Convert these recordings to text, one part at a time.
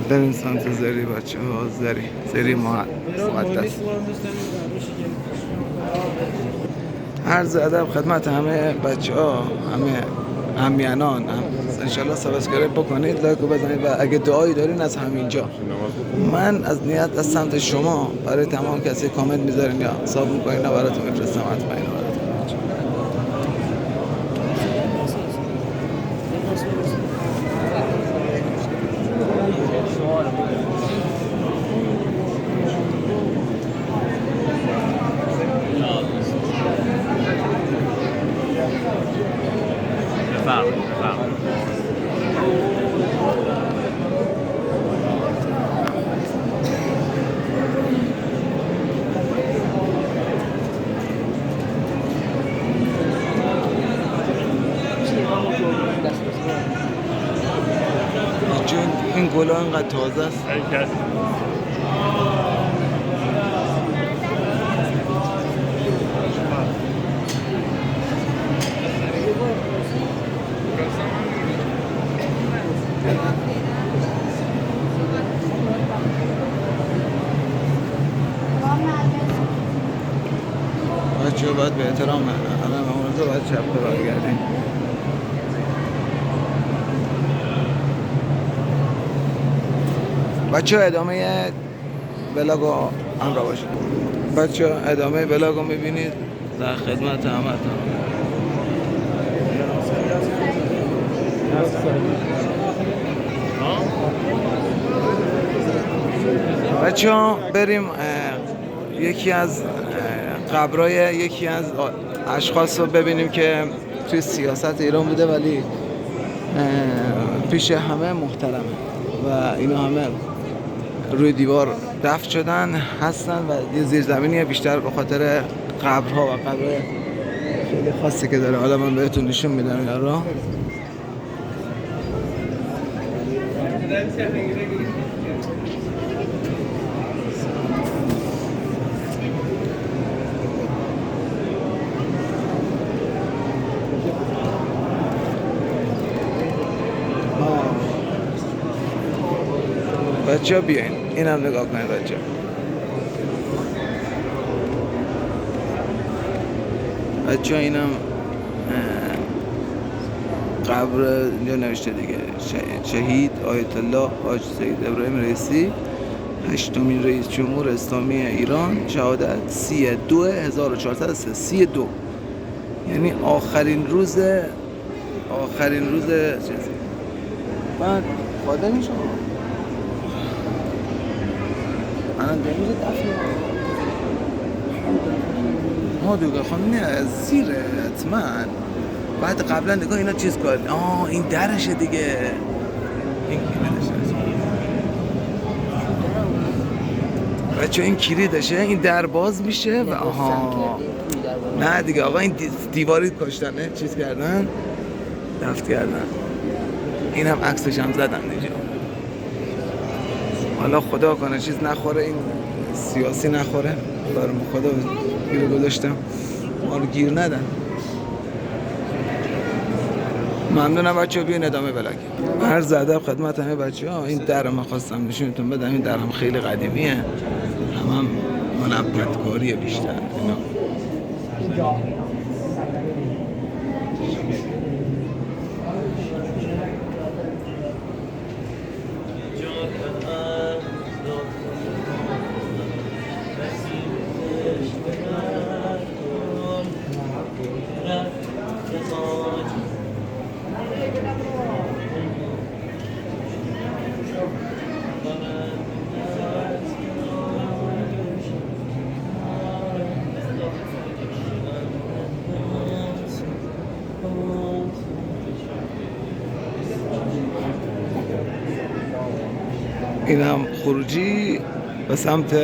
بریم سمت زری بچه ها. زری مقدس. عرض ادب خدمت همه بچه ها، همه همینان. انشالله سابسکرایب بکنید، لایک رو بزنید و اگه دعایی دارین از همینجا. من از نیت از سمت شما برای تمام کسی کامنت میذارین یا حساب میکنین و براتون میفرستم. حتما اینو براتون این گلا اینقدر تازه است. بچه ها باید به احترام الان مامورزا باید چپ برگردیم. بچه ها ادامه بلاگو همراه باشید. بچه ها ادامه بلاگو میبینید در خدمت همتون. بچه ها بریم یکی از قبرای یکی از اشخاص رو ببینیم که توی سیاست ایران بوده ولی پیش همه محترمه و اینا همه روی دیوار دفن شدن هستن و یه زیرزمینیه بیشتر به خاطر قبرها و قبرهای خیلی خاصی که داره. حالا من بهتون نشون میدم اینا رو. بچه ها بیاین این هم نگاه کنید بچه ها. بچه ها این هم قبر اینجا نوشته دیگه شهید آیت الله حاج سید ابراهیم رئیسی 8مین رئیس جمهور اسلامی ایران، شهادت 32/1403 32، یعنی آخرین روز چیز. بعد خادم شما الان دمیز دفنه ما دوگه خانم از زیره حتما. بعد قبلا نگاه اینا چیز کرد. این درشه دیگه. این بچه این کلیدشه. این در باز میشه و نه دیگه آقا این دیواری کاشتنه چیز کردن دفت کردن. این هم عکسش هم زدن دیگه. حالا خدا کنه چیز نخوره، این سیاسی نخوره برام خدا گیر گذاشتم ما رو گیر ندن. ممنونم بچه ها. بیاین ادامه بلاگ. عرض ادب خدمت همه بچه ها. این در ما خواستم نشونتون بدم. این در هم خیلی قدیمیه، هم منبتکاریه بیشتر اینا. این هم خروجی به سمت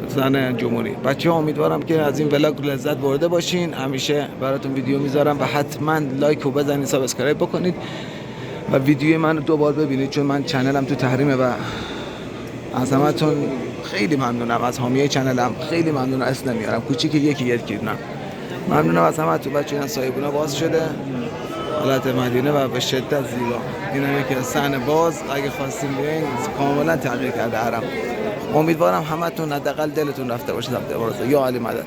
زن جمهوری. بچه ها امیدوارم که از این ولاگ لذت برده باشین. همیشه براتون ویدیو میذارم و حتما لایک رو بزنید، سابسکرایب بکنید و ویدیو من رو دوبار ببینید چون من چنلم تو تحریمه و از همتون خیلی ممنونم. از حامیه چنلم خیلی ممنونم. اسم نمیارم کوچیک یکی نه. ممنونم از همتون بچه‌ها. سایبونا باز شده. حالت مدینه و به شدت زیبا. این هم یکی از صحن باز، اگه خواستیم بیاین کاملا تغییر کرده حرم. امیدوارم همتون حداقل دلتون رفته باشه ضبط ابراز. یا علی مدد.